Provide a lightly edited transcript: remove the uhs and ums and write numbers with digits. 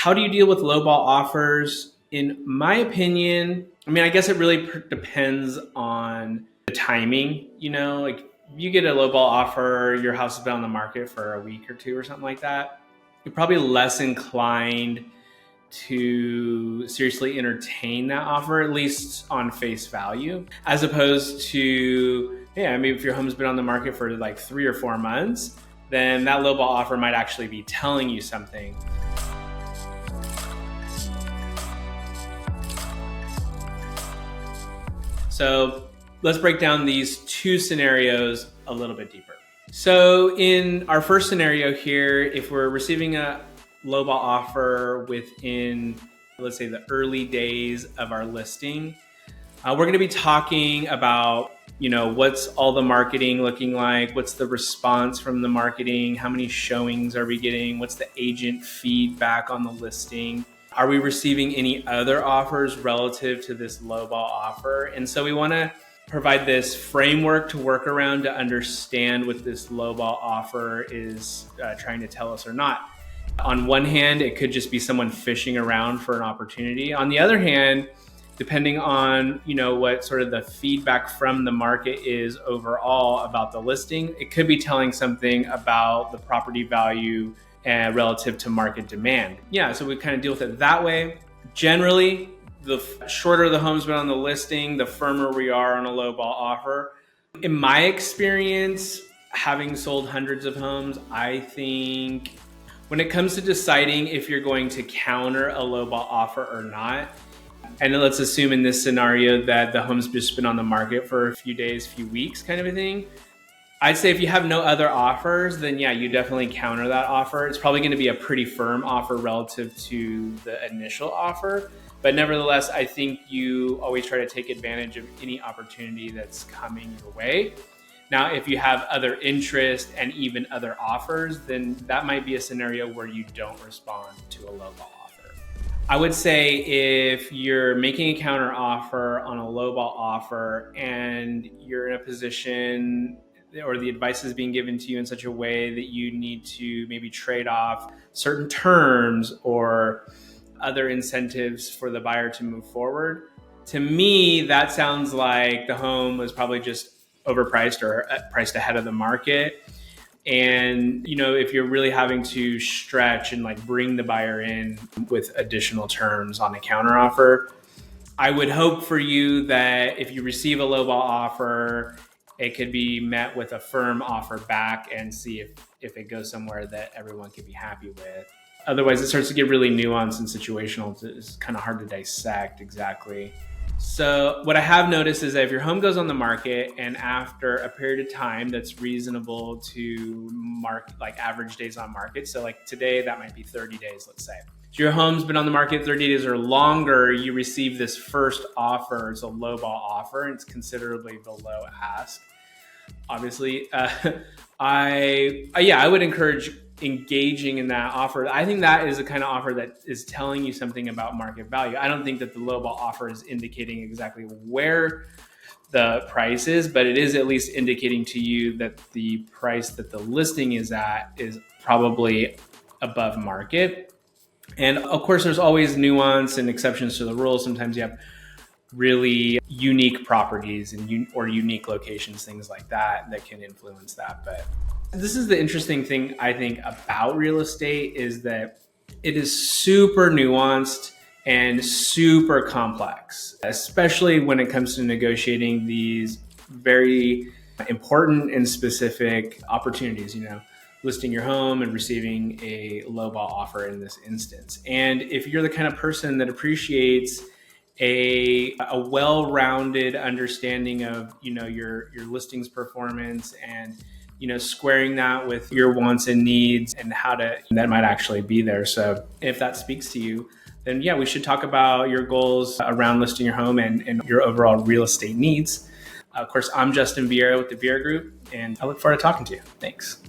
How do you deal with lowball offers? In my opinion, I guess it really depends on the timing. Like you get a lowball offer, your house has been on the market for a week or two or something like that, you're probably less inclined to seriously entertain that offer, at least on face value, as opposed to, if your home's been on the market for like 3 or 4 months, then that lowball offer might actually be telling you something. So let's break down these two scenarios a little bit deeper. So in our first scenario here, if we're receiving a lowball offer within, let's say, the early days of our listing, we're going to be talking about, what's all the marketing looking like? What's the response from the marketing? How many showings are we getting? What's the agent feedback on the listing? Are we receiving any other offers relative to this lowball offer? And so we want to provide this framework to work around to understand what this lowball offer is trying to tell us or not. On one hand, it could just be someone fishing around for an opportunity. On the other hand, depending on what sort of the feedback from the market is overall about the listing, it could be telling something about the property value and relative to market demand. So we kind of deal with it that way. Generally, the shorter the home's been on the listing, the firmer we are on a lowball offer. In my experience, having sold hundreds of homes, I think when it comes to deciding if you're going to counter a lowball offer or not, and let's assume in this scenario that the home's just been on the market for a few days, few weeks kind of a thing, I'd say if you have no other offers, then you definitely counter that offer. It's probably going to be a pretty firm offer relative to the initial offer. But nevertheless, I think you always try to take advantage of any opportunity that's coming your way. Now, if you have other interest and even other offers, then that might be a scenario where you don't respond to a lowball offer. I would say if you're making a counter offer on a lowball offer and you're in a position or the advice is being given to you in such a way that you need to maybe trade off certain terms or other incentives for the buyer to move forward, to me, that sounds like the home was probably just overpriced or priced ahead of the market. And, if you're really having to stretch and bring the buyer in with additional terms on a counter offer, I would hope for you that if you receive a lowball offer, it could be met with a firm offer back and see if it goes somewhere that everyone could be happy with. Otherwise, it starts to get really nuanced and situational. It's kind of hard to dissect exactly. So what I have noticed is that if your home goes on the market and after a period of time that's reasonable to mark, like average days on market. So like today, that might be 30 days, let's say. So your home's been on the market 30 days or longer, you receive this first offer. It's a lowball offer and it's considerably below ask. Obviously, I would encourage engaging in that offer. I think that is the kind of offer that is telling you something about market value. I don't think that the lowball offer is indicating exactly where the price is, but it is at least indicating to you that the price that the listing is at is probably above market. And of course, there's always nuance and exceptions to the rules. Sometimes you have really unique properties and or unique locations, things like that can influence that. But this is the interesting thing, I think, about real estate is that it is super nuanced and super complex, especially when it comes to negotiating these very important and specific opportunities, listing your home and receiving a lowball offer in this instance. And if you're the kind of person that appreciates a well-rounded understanding of, your listings performance and squaring that with your wants and needs and that might actually be there. So if that speaks to you, then we should talk about your goals around listing your home and your overall real estate needs. Of course, I'm Justin Vierra with the Vierra Group, and I look forward to talking to you. Thanks.